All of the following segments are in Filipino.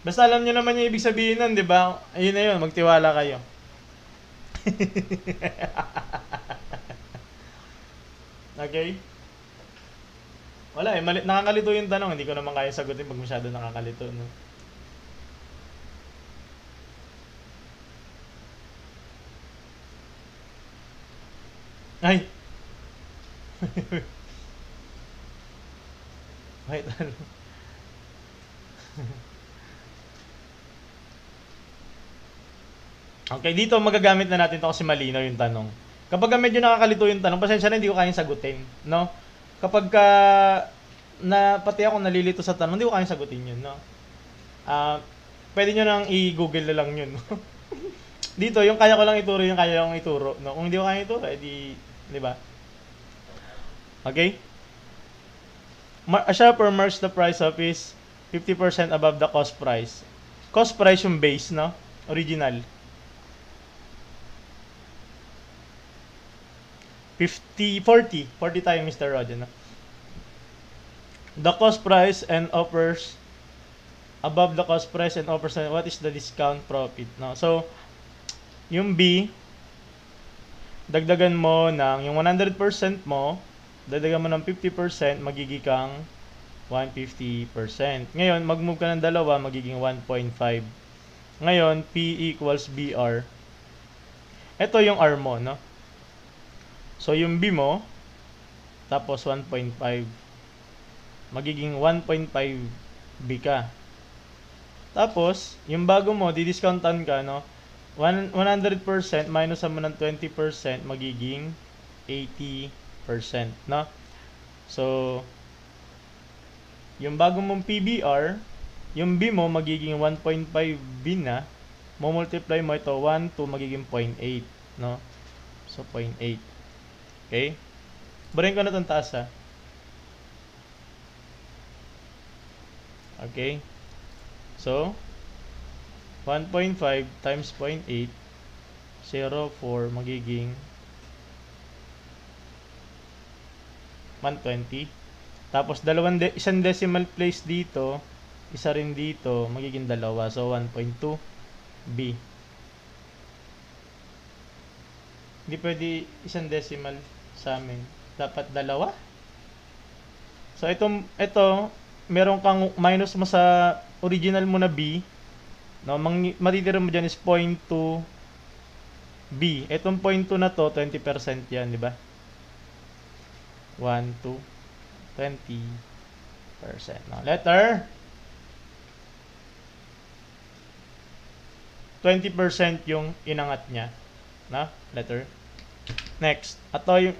Basta alam nyo naman yung ibig sabihin nun, di ba? Ayun na yun, magtiwala kayo. Okay? Wala eh, nakakalito yung tanong. Hindi ko naman kaya sagutin pag masyado nakakalito. No? Ay! Wait, ano? Okay, dito magagamit na natin to kasi malinaw yung tanong. Kapag medyo nakakalito yung tanong, pasensya na hindi ko kayang sagutin, no? Kapag pati ako nalilito sa tanong, hindi ko kayang sagutin yun, no? Pwede nyo nang i-google na lang yun, no? Dito, yung kaya ko lang ituro, yung kaya kong ituro, no? Kung hindi ko kaya ituro, edi, di ba? Okay? A shopper marks the price of his 50% above the cost price. Cost price yung base, no? Original. 40 tayo, Mr. Roger, no? The cost price and offers above the cost price and offers, what is the discount profit, no? So, yung B, dagdagan mo ng yung 100% mo, dagdagan mo ng 50%, magiging kang 150%. Ngayon, mag-move ka ng dalawa, magiging 1.5. Ngayon, P equals BR. Ito yung R mo, no? So, yung B mo, tapos 1.5. Magiging 1.5 B ka. Tapos, yung bago mo, didiscountan ka, no? 100% minus mo ng 20%, magiging 80%, no? So, yung bago mong PBR, yung B mo magiging 1.5 B na, mo multiply mo ito 1 to magiging 0.8, no? So 0.8. Okay? Barin ko na itong taas, ha? Okay? So 1.5 times 0.8, 0.4 magiging 120. Tapos isang decimal place dito, isa rin dito, magiging dalawa. So 1.2 B. Hindi pwede isang decimal sa amin. Dapat dalawa. So ito meron kang minus mo sa original mo na B. No, matitira mo diyan is 0.2 B. Itong 0.2 na to, 20% 'yan, di ba? 1 2 20%. No, letter 20% yung inangat niya, na letter. Next, Atoy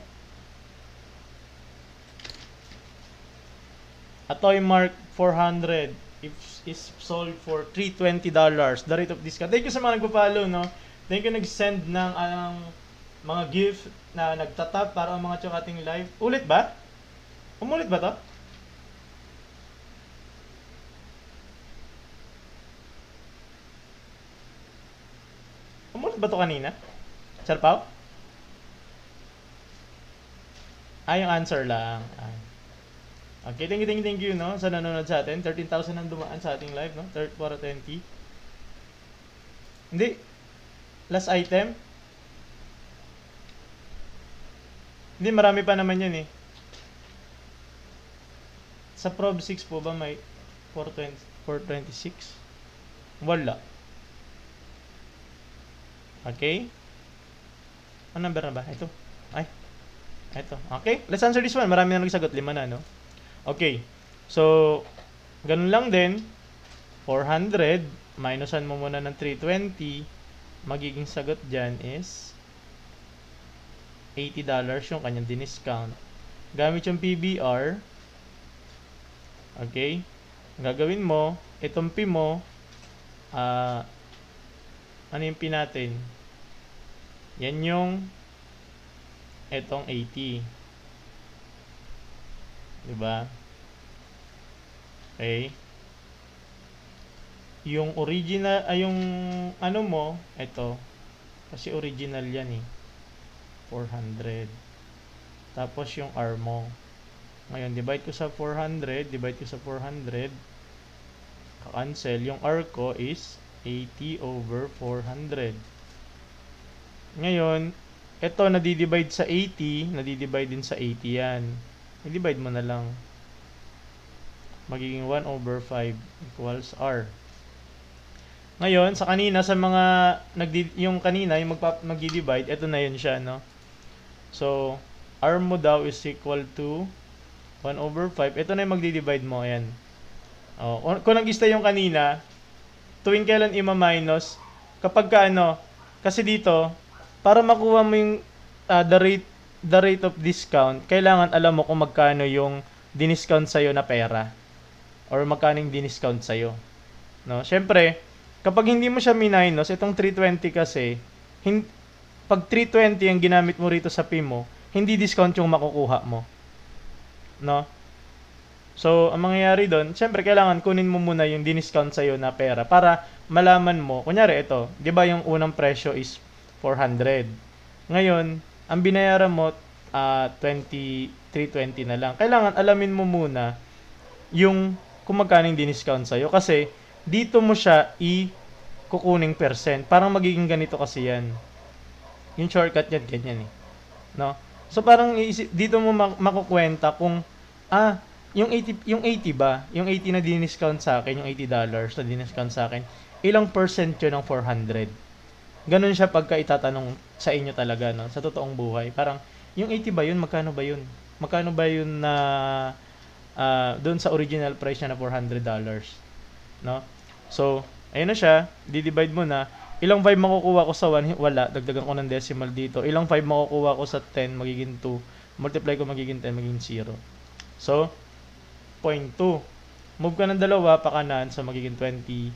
Mark 400 if is sold for $320. The rate of discount. Thank you sa mga nagpo-follow, no. Thank you nag-send ng mga gift na nagtatap para ang mga ating live. Ulit ba? Umulit ba to? Umulit ba to kanina? Sarpaw? Yung answer lang. Okay, thank you, no? Sa nanonood sa atin. 13,000 ang dumaan sa ating live, no? 20. Hindi. Last item. Hindi, marami pa naman yan eh. Sa Prob 6 po ba may 426? Wala. Okay. Ano number na ba? Ito. Ito. Okay. Let's answer this one. Marami na nagsagot. 5 na, no? Okay. So, ganun lang din. 400. Minusan mo muna ng 320. Magiging sagot dyan is $80 yung kanyang diniscount. Gamit yung PBR. Okay. Ang gagawin mo, itong P mo, ano yung P natin? Yan yung itong 80. Diba? Okay. Yung original, yung ano mo, ito. Kasi original yan eh. 400. Tapos yung R mo. Ngayon, divide ko sa 400. Cancel. Yung R ko is 80 over 400. Ngayon, ito nadidivide sa 80, nadidivide din sa 80 yan. I-divide mo na lang. Magiging 1 over 5 equals R. Ngayon, sa kanina, sa mga, yung kanina, yung mag-divide, ito na yun siya, no? So, R mo daw is equal to 1 over 5. Ito na yung magdi-divide mo, ayan. Kung nag-stay yung kanina, tuwing kailan ima-minus, kapag ka kasi dito, para makuha mo yung the rate of discount, kailangan alam mo kung magkano yung diniscount sa'yo na pera. Or magkano yung diniscount sa'yo. No? Siyempre, kapag hindi mo siya minus, itong 320 kasi, pag 320 ang ginamit mo rito sa P mo, hindi discount yung makukuha mo. No? So, ang mangyayari doon, siyempre, kailangan kunin mo muna yung diniscount sa'yo na pera para malaman mo, kunyari ito, di ba yung unang presyo is 400. Ngayon, ang binayaran mo, 320 na lang. Kailangan alamin mo muna yung kung magkano yung diniscount sa'yo. Kasi, dito mo siya kukuning percent. Parang magiging ganito kasi yan. Yung shortcut yan, ganyan eh. No? So, parang dito mo makukwenta kung, yung 80 ba? Yung 80 na diniscount sa akin, yung $80 na diniscount sa akin, ilang percent yun ng 400? Ganun siya pagka itatanong sa inyo talaga, no? Sa totoong buhay. Parang, yung 80 ba yun? Magkano ba yun? Magkano ba yun na doon sa original price niya na $400? No? So, ayun na siya. Di-divide mo na. Ilang 5 makukuha ko sa 1? Wala. Dagdagan ko ng decimal dito. Ilang 5 makukuha ko sa 10? Magiging 2. Multiply ko magiging 10. Magiging 0. So, 0.2. Move ka ng dalawa pa kanan. So, magiging 20%.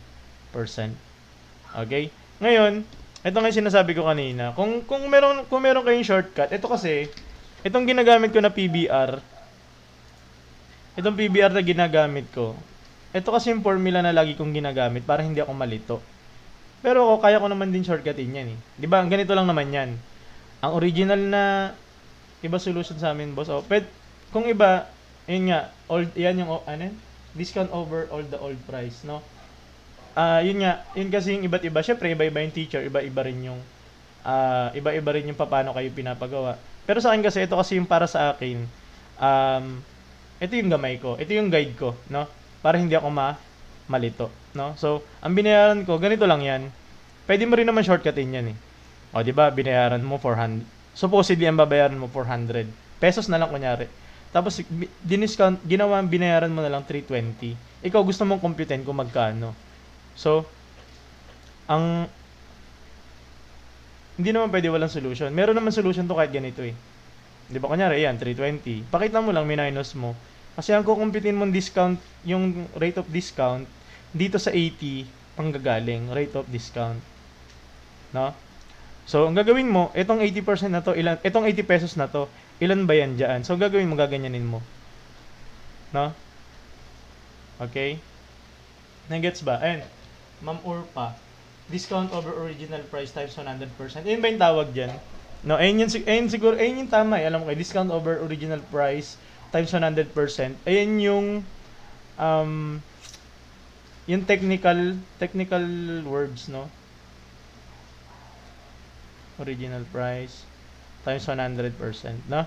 Okay? Ngayon, ito nga yung sinasabi ko kanina. Kung meron kayong shortcut, ito kasi, itong ginagamit ko na PBR, itong PBR na ginagamit ko, ito kasi yung formula na lagi kong ginagamit para hindi ako malito. Pero ako, kaya ko naman din shortcutin yan eh. Diba? Ganito lang naman yan. Ang original na iba solution sa amin, boss. Kung iba, yun nga, yan yung, discount over all the old price, no? Yun nga, yun kasi yung iba't iba. Syempre, iba-iba yung teacher, iba-iba rin yung paano kayo pinapagawa. Pero sa akin kasi, ito kasi yung para sa akin, ito yung gamay ko, ito yung guide ko, no? Para hindi ako malito, no? So, ang binayaran ko, ganito lang yan. Pwede mo rin naman shortcutin yan eh. O, di ba, binayaran mo 400. Supposedly, ang babayaran mo 400. Pesos na lang kunyari. Tapos, binayaran mo na lang 320. Ikaw gusto mong computein kung magkano. So, hindi naman pwede walang solution. Meron naman solution to kahit ganito eh. Di ba, kunyari, yan, 320. Pakita mo lang, minus mo. Kasi ang kukumpitin mong discount, yung rate of discount, dito sa 80, panggagaling, rate of discount. No? So, ang gagawin mo, itong 80% na to, itong 80 pesos na to, ilan ba yan dyan? So, gagawin mo, gaganyanin mo. No? Okay? Nagets ba? Ayun. Ma'am Urpa, discount over original price times 100%. Ayun ba yung tawag dyan? No, ayun siguro, ayun yung tama eh. Alam mo kayo, discount over original price times 100%. Ayun yung technical words, no? Original price times 100%, no?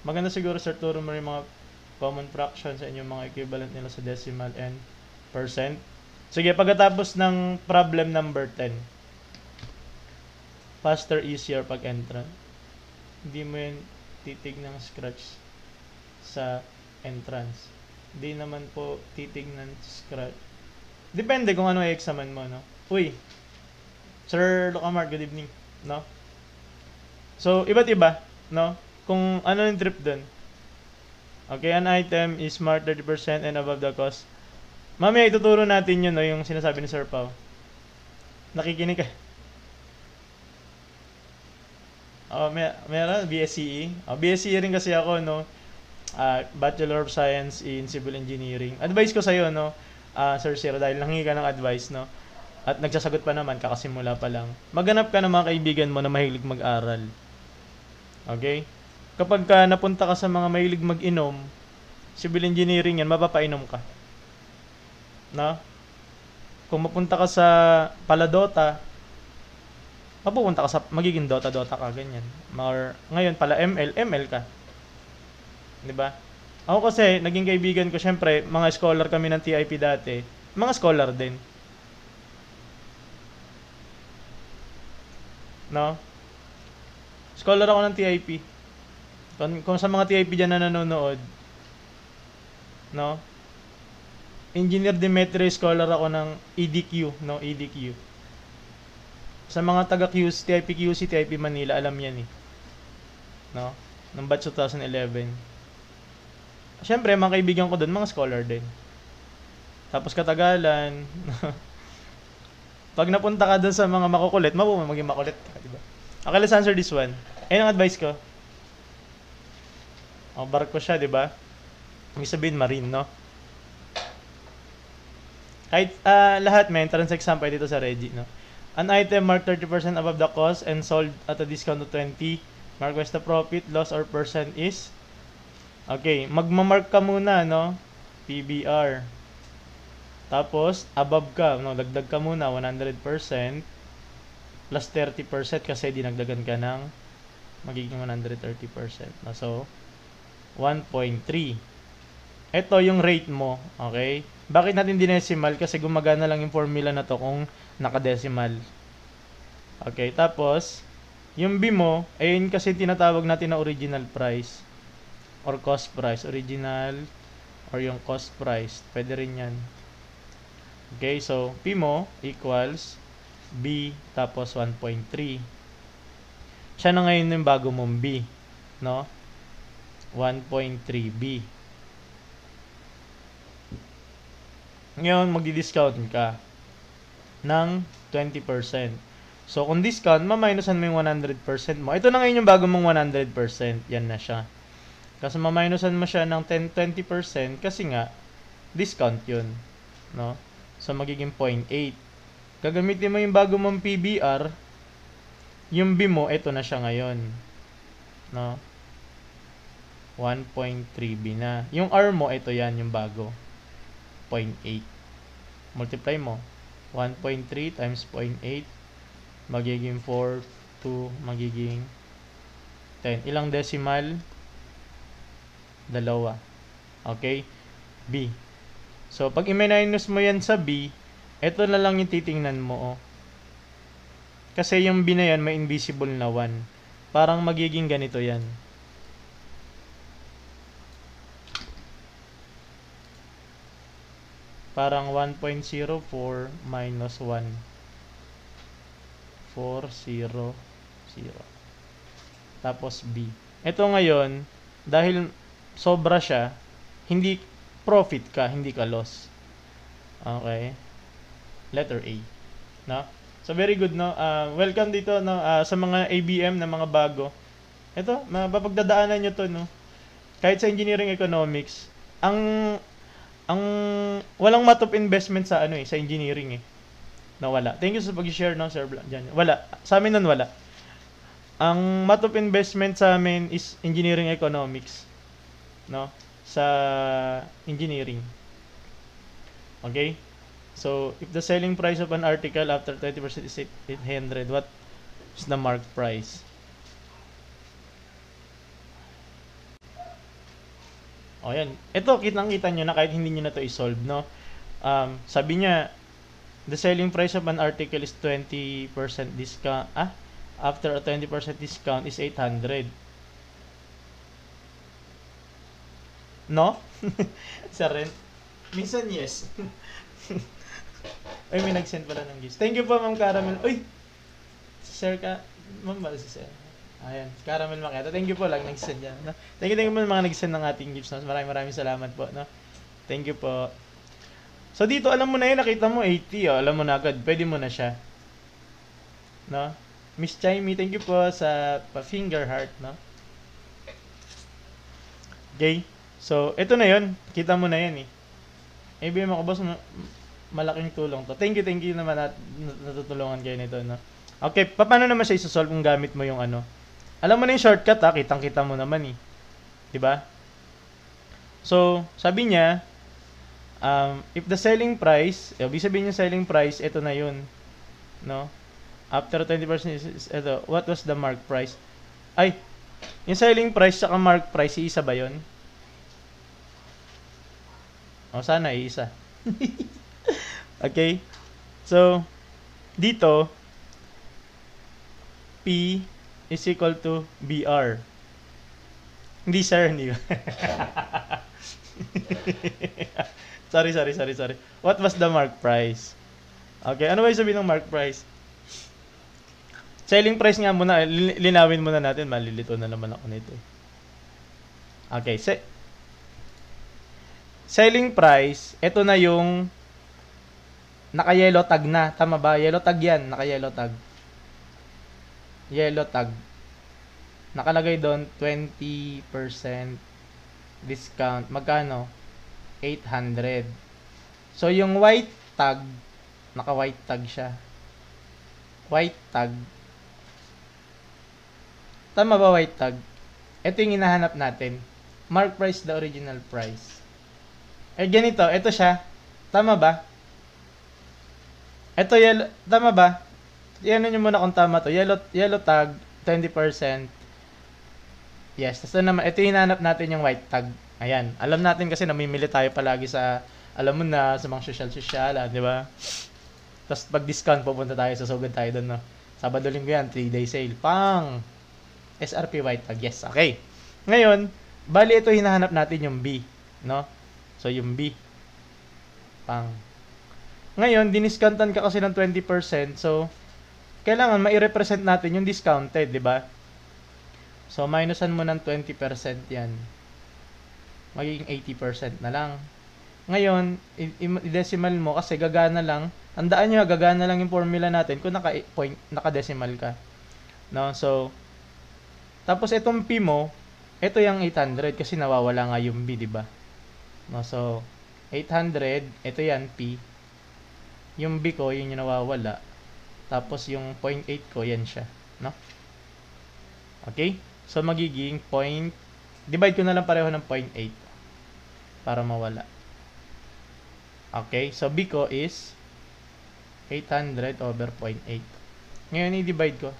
Maganda siguro, sir, turo mo rin mga common fractions sa inyong mga equivalent nila sa decimal and percent. Sige, pagkatapos ng problem number 10. Faster, easier pag entrance. Hindi mo yun titig ng scratch sa entrance. Hindi naman po titig ng scratch. Depende kung ano i-examine mo, no? Uy, Sir Locamart, good evening, no? So, iba't iba, no? Kung ano yung trip dun. Okay, an item is marked 30% and above the cost. Mamaya ituturo natin yun, no, yung sinasabi ni Sir Pao. Nakikinig ka. Meron, BSCE. BSCE rin kasi ako, no. Bachelor of Science in Civil Engineering. Advice ko sa'yo, no, Sir Sir, dahil nangingi ka ng advice, no. At nagsasagot pa naman, kakasimula pa lang. Maghanap ka ng mga kaibigan mo na mahilig mag-aral. Okay? Kapag ka napunta ka sa mga mahilig mag-inom, civil engineering yan, mapapainom ka. No? Kung mapunta ka sa Paladota, mapupunta ka sa, magiging Dota ka, ganyan. Ngayon pala ML ka. 'Di ba? Ako kasi, naging kaibigan ko, syempre, mga scholar kami ng TIP dati. Mga scholar din. No? Scholar ako ng TIP. Kung sa mga TIP dyan na nanonood, no? Engineer Demetrio, scholar ako ng EDQ, no? EDQ. Sa mga taga QC, TIP QC, TIP Manila, alam yan eh. No? Nung batch 2011. Siyempre, mga kaibigan ko doon, mga scholar din. Tapos katagalan, pag napunta ka doon sa mga makukulit, maging makulit ka, diba? Okay, let's answer this one. Ayun ang advice ko. O, barko siya, diba? Ibig sabihin, marine, no? Kahit lahat, may entrance exam pa dito sa Reggie, no? An item marked 30% above the cost and sold at a discount of 20. Mark where's the profit, loss, or percent is. Okay, magmamark ka muna, no? PBR. Tapos, above ka, no? Dagdag ka muna, 100%. Plus 30% kasi dinagdagan ka ng magiging 130%. No? So, 1.3. Ito yung rate mo, okay? Bakit natin dinesimal? Kasi gumagana lang yung formula na to kung nakadesimal. Okay, tapos, yung B mo, ayun kasi tinatawag natin na original price or cost price. Original or yung cost price. Pwede rin yan. Okay, so P mo equals B tapos 1.3. Siya na ngayon yung bago mong B, no? 1.3B. Ngayon, magdi-discount ka ng 20%. So, kung discount, maminusan mo yung 100% mo. Ito na ngayon yung bago mong 100%. Yan na siya. Kasi maminusan mo siya ng 20% kasi nga, discount yun. No? So, magiging 0.8. Gagamitin mo yung bago mong PBR. Yung B mo, ito na siya ngayon. No? 1.3B na. Yung R mo, ito yan, yung bago. 0.8. Multiply mo. 1.3 times 0.8 magiging 4, 2, magiging 10. Ilang decimal? 2. Okay? B. So, pag i-minus mo yan sa B, ito na lang yung titingnan mo. Oh. Kasi yung B na yan, may invisible na 1. Parang magiging ganito yan. Parang 1.04 minus 1. 400. Tapos B. Ito ngayon, dahil sobra siya, hindi profit ka, hindi ka loss. Okay? Letter A. No? So, very good, no? Welcome dito, no? Sa mga ABM na mga bago. Ito, mapapagdadaanan nyo to, no? Kahit sa engineering economics, ang walang matop investment sa sa engineering eh. Nawala. Thank you sa pag-share, no, Sir Blanc. Wala. Sa amin nun wala. Ang matop investment sa amin is engineering economics. No? Sa engineering. Okay? So, if the selling price of an article after 20% is 800, what is the mark price? O yan. Ito, kitang-kita nyo na kahit hindi nyo na to i-solve, no? Sabi niya, the selling price of an article is 20% discount. After a 20% discount is 800. No? Sa rent? Minsan yes. Ay, may nag-send pala ng gifts. Thank you po, Ma'am Caramel. Uy! Share ka. Ma'am, ba si Sir? Ayan, Caramel Maketa. Thank you po lang nag-send yan. No? Thank you po mga nag-send ng ating gifts. No? Maraming salamat po. No? Thank you po. So dito, alam mo na yun, nakita mo 80. Alam mo na agad, pwede mo na siya. No? Miss Chaimi, thank you po sa finger heart. No? Okay. So, ito na yun. Kita mo na yan eh. ABM ako, boss, malaking tulong to. Thank you naman natutulungan kayo nito. No? Okay, paano naman siya isosolve kung gamit mo yung Alam mo na yung shortcut kitang-kita mo naman eh. 'Di ba? So, sabi niya, if the selling price, ibig sabihin yung selling price, ito na yun. No? After 20% ito, what was the mark price? Ay, yung selling price saka mark price, iisa ba yun? O, sana iisa. Okay? So, dito, P is equal to BR. Hindi, sir. Hindi. Sorry. What was the mark price? Okay, ano ba yung sabihin ng mark price? Selling price nga muna, linawin muna natin. Malilito na naman ako nito. Okay, selling price, ito na yung naka-yellow tag na. Tama ba? Yellow tag yan. Naka-yellow tag. Yellow tag. Nakalagay doon 20% discount. Magkano? 800. So, yung white tag, naka-white tag siya. White tag. Tama ba white tag? Ito yung hinahanap natin. Mark price, the original price. Eh, ganito. Ito siya. Tama ba? Ito, yellow. Tama ba? Yan nyo muna kung tama to. Yellow tag, 20%. Yes. Tapos naman, ito yung hinahanap natin yung white tag. Ayan. Alam natin kasi namimili tayo palagi sa, alam mo na, sa mga social, di ba? Tapos pag discount, pupunta tayo, susugod tayo doon, no? Sabado linggo yan, 3-day sale. Pang! SRP white tag. Yes, okay. Ngayon, bali ito hinahanap natin yung B, no? So, yung B. Pang. Ngayon, diniscountan ka kasi ng 20%, so, kailangan mai-represent natin yung discounted, di ba? So, minusan mo ng 20% yan. Magiging 80% na lang. Ngayon, i-decimal mo kasi gagana lang. Tandaan nyo, gagana lang yung formula natin kung naka-decimal ka. No? So, tapos itong P mo, ito yung 800 kasi nawawala nga yung B, di ba? No? So, 800, ito yan, P. Yung B ko, yun yung nawawala. Tapos yung 0.8 ko, yan siya. No? Okay? So, magiging divide ko na lang pareho ng 0.8 para mawala. Okay? So, B ko is 800 over 0.8. Ngayon, i-divide ko.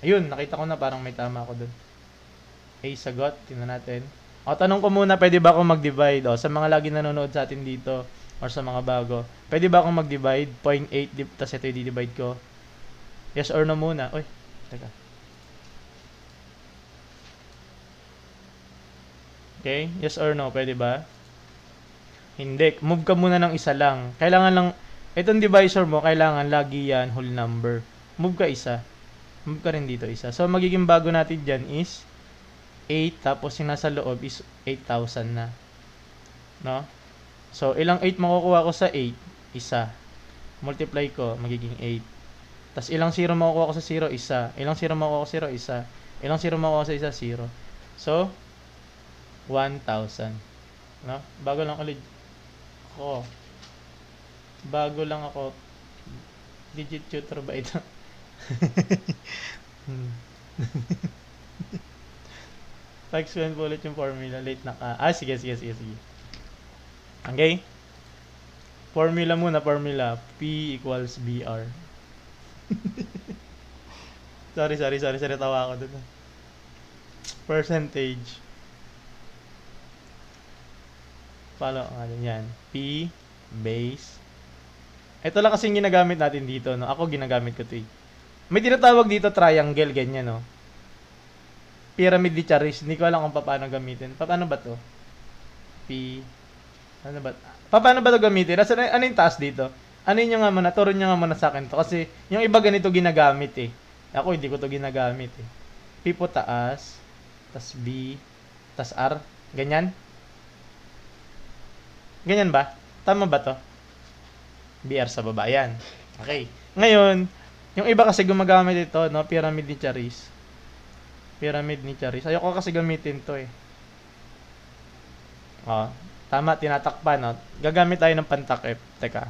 Ayun, nakita ko na parang may tama ako dun. Okay, sagot. Tingnan natin. O, tanong ko muna, pwede ba akong mag-divide? O, sa mga lagi nanonood sa atin dito, or sa mga bago, pwede ba akong mag-divide? 0.8, tapos ito i-divide ko. Yes or no muna? Uy, teka. Okay, yes or no, pwede ba? Hindi, move ka muna ng isa lang. Kailangan lang, itong divisor mo, kailangan lagi yan, whole number. Move ka isa. Move ka rin dito isa. So, magiging bago natin dyan is 8, tapos yung nasa loob is 8,000 na. No? So, ilang 8 makukuha ko sa 8? Isa. Multiply ko, magiging 8. Tapos, ilang 0 makukuha ko sa 0? Isa. Ilang 0 makukuha ko sa 0? Isa. Ilang 0 makukuha ko sa isa? 0. So, 1,000. No? Bago lang ulit ako. Bago lang ako. Digit tutor ba ito? Pa-explain po ulit yung formula. Late na ka. Sige. Okay? Formula muna, formula. P equals BR. Sorry. Tawa ako dun. Percentage. Follow ang ano yan. P base. Ito lang kasi yung ginagamit natin dito, no? Ako ginagamit ko 'to eh. May tinatawag dito triangle, ganyan, no? Pyramid de Charis. Hindi ko alam kung paano gamitin. Paano ba 'to? Ano ba? Paano ba 'to gamitin? Ano yung task dito? Ano yun nga muna? Turo nyo nga muna sa akin to. Kasi yung iba ganito ginagamit eh. Ako hindi ko 'to ginagamit eh. P po taas, tas B, tas R. Ganyan? Ganyan ba? Tama ba to? BR sa baba. Yan. Okay. Ngayon, yung iba kasi gumagamit ito, no? Pyramid ni Charis. Pyramid ni Charis. Ayoko kasi gamitin to eh. Tama, tinatakpan, no? Gagamit tayo ng pantakip. Teka.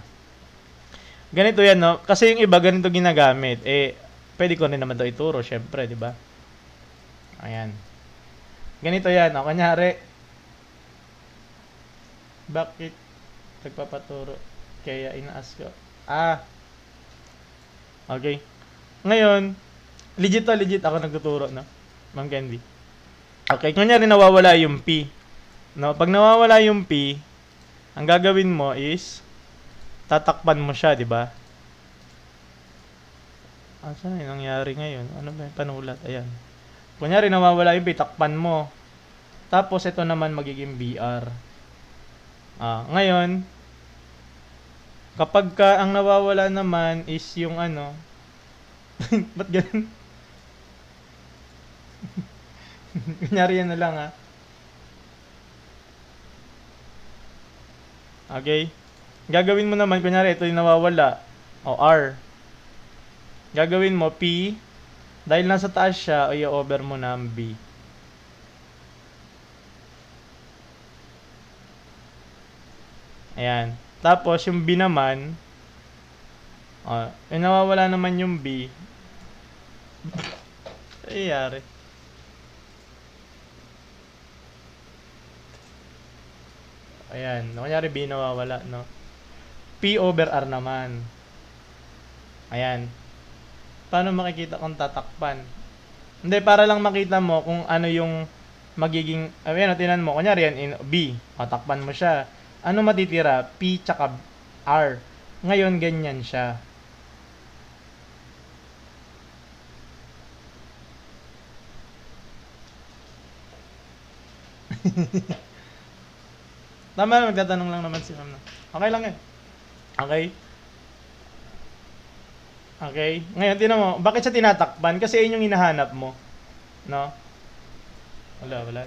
Ganito yan, no? Kasi yung iba ganito ginagamit. Eh, pwede ko rin naman to ituro, syempre, di ba? Ayan. Ganito yan, no? Kanyari, bakit Nagpapaturo. Kaya inaas ko. Okay. Ngayon, legit ako nagtuturo, no? Ma'am Candy. Okay, kunyari nawawala yung P. No, pag nawawala yung P, ang gagawin mo is tatakpan mo siya, di ba? Saan yung nangyari ngayon? Ano ba yung panulat? Ayan. Kunyari nawawala yung P, takpan mo. Tapos ito naman magiging BR. Ngayon, kapag ang nawawala naman is yung ano, ba't ganun? Kunyari yan na lang Okay. Gagawin mo naman, kunyari ito yung nawawala. R. Gagawin mo P. Dahil nasa taas siya, i-over mo na ang B. Ayan. Tapos, yung B naman, yung nawawala naman yung B. Ayari. Ayan. Kunyari B nawawala, no? P over R naman. Ayan. Paano makikita kung tatakpan? Hindi, para lang makita mo kung ano yung magiging, ayan, tinan mo. Kunyari yan, in B. Takpan mo siya. Ano matitira? P tsaka R. Ngayon, ganyan siya. Tama, magtatanong lang naman si ma'am. Okay lang yan. Okay? Okay? Ngayon, tinan mo, bakit siya tinatakpan? Kasi yun yung hinahanap mo. No? Wala.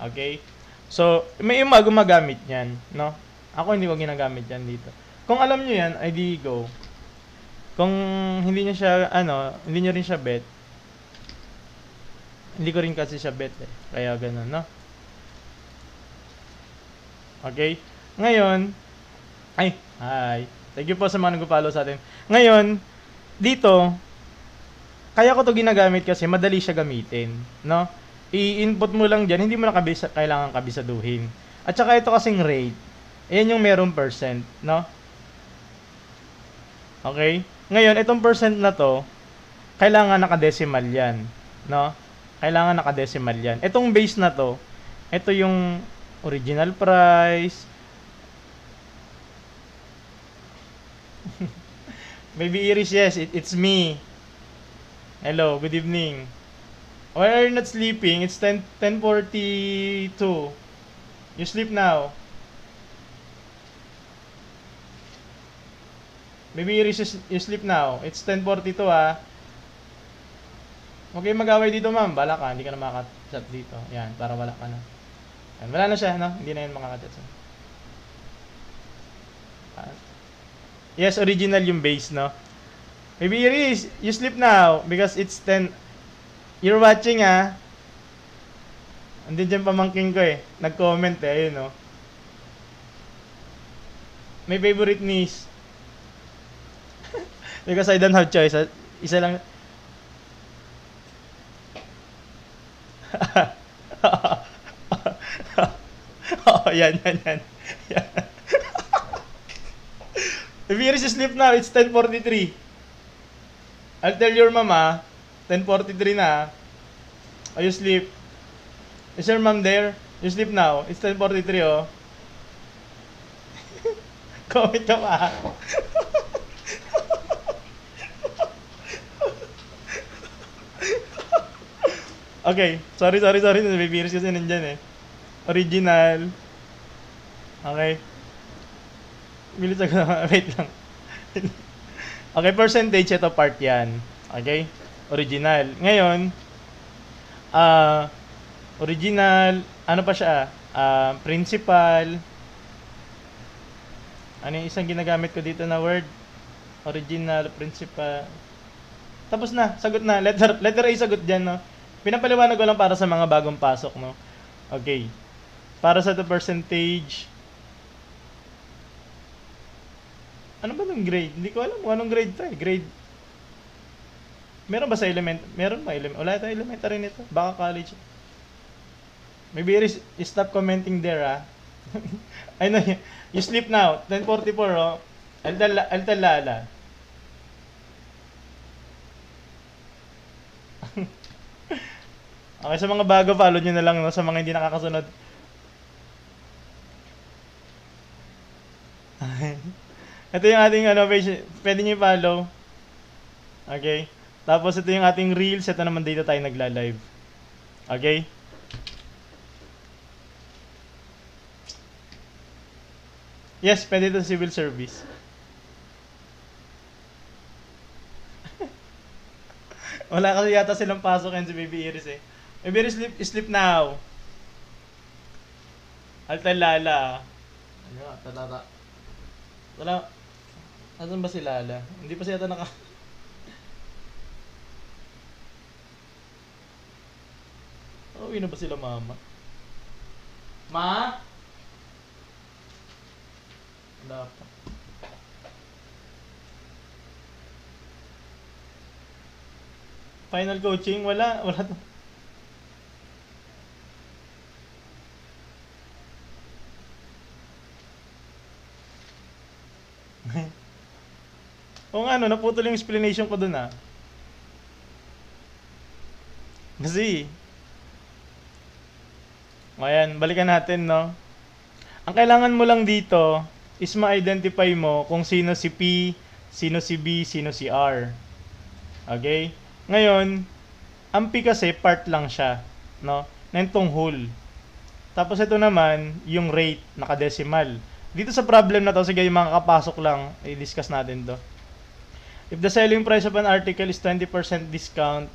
Okay? So, may iba gumagamit yan. No? Ako hindi ko ginagamit yan dito. Kung alam nyo yan, ay di go. Kung hindi nyo siya, hindi nyo rin siya bet, hindi ko rin kasi siya bet Kaya ganun, no? Okay? Ngayon, hi. Thank you po sa mga nag-follow sa atin. Ngayon, dito, kaya ko to ginagamit kasi madali siya gamitin, no? I-input mo lang dyan, hindi mo na kailangan kabisaduhin. At saka ito kasing rate, ayan yung merong percent, no? Okay? Ngayon, itong percent na to, kailangan nakadecimal yan, no? Kailangan nakadecimal yan. Itong base na to, ito yung original price. Baby Iris, yes, it's me. Hello, good evening. Why are you not sleeping? It's 10:42. You sleep now. Baby Iris, you sleep now. It's 10:42 Huwag kayong mag-away dito, ma'am. Bala ka, hindi ka na makaka-chat dito. Yan, para wala ka na. Yan, wala na siya, no? Hindi na yun makaka-chat. Yes, original yung base, no? Baby Iris, you sleep now because it's 10. You're watching, Andun dyan pamangking ko, Nag-comment, ayun, no? My favorite niece. Because I don't have choice. Isa lang. Yan. If you sleep now, it's 10:43. I'll tell your mama, 10:43 na. Oh, you sleep. Is your mom there? You sleep now. It's 10:43, Comment ka pa. Okay. Sorry. Nabibiris kasi nandyan, Original. Okay. Bilis ako na. Wait lang. Okay, percentage, ito part yan. Okay? Original. Ngayon, original, ano pa siya? Principal. Ano yung isang ginagamit ko dito na word? Original, principal. Tapos na, sagot na. Letter A sagot dyan, no? Pinapaliwanag ko lang para sa mga bagong pasok, no? Okay. Para sa the percentage. Ano ba ng grade? Hindi ko alam kung anong grade to, Grade. Meron ba sa element? Meron ba element? Wala tayong elementary nito. Baka college. Maybe stop commenting there, Ay, no, you sleep now. 10:44, oh. I'll tell Lala. Okay, sa mga bago, follow nyo na lang, no? Sa mga hindi nakakasunod. Ito yung ating page. Pwede nyo i-follow. Okay. Tapos ito yung ating reels. Ito naman dito tayo nagla-live. Okay. Yes, pwede ito civil service. Wala kasi yata silang pasok yan si Baby Iris eh. Baby Iris, sleep now. Alta Lala. Ano nga, tatata. Wala. Asan ba si Lala? Hindi pa siya yata naka... Uwi na ba sila mama? Ma? Wala pa. Final coaching? Wala. Wala to. O nga, no, naputol yung explanation ko dun, ah. Kasi, ayan, balikan natin, no? Ang kailangan mo lang dito is ma-identify mo kung sino si P, sino si B, sino si R. Okay? Ngayon, ang P kasi part lang siya, no? Nentong whole. Tapos ito naman, yung rate, nakadecimal. Dito sa problem na to, sige yung mga kapasok lang, i-discuss natin to. If the selling price of an article is 20% discount,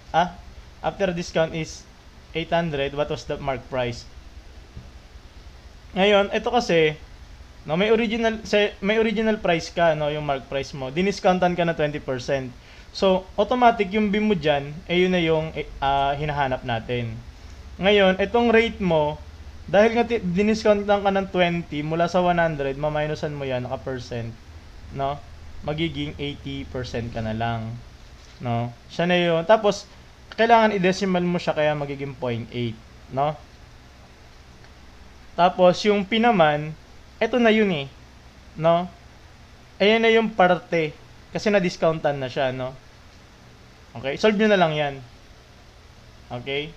after discount is 800, what was the mark price? Ngayon, ito kasi, no, may original price ka, no, yung mark price mo. Diniscountan ka na 20%. So, automatic yung BIM mo diyan, yun na yung hinahanap natin. Ngayon, itong rate mo, dahil nga diniscountan ka ng 20 mula sa 100, maminusan mo yan naka percent, no? Magiging 80% ka na lang, no? Siya na yun. Tapos kailangan i-decimal mo siya kaya magiging 0.8, no? Tapos yung P naman, eto na yun eh, no? Ayan na yung parte kasi na-discountan na siya, no? Okay, solve nyo na lang yan. Okay?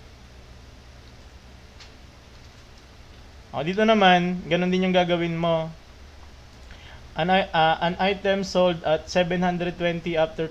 O, dito naman, ganun din yung gagawin mo. An item sold at 720 after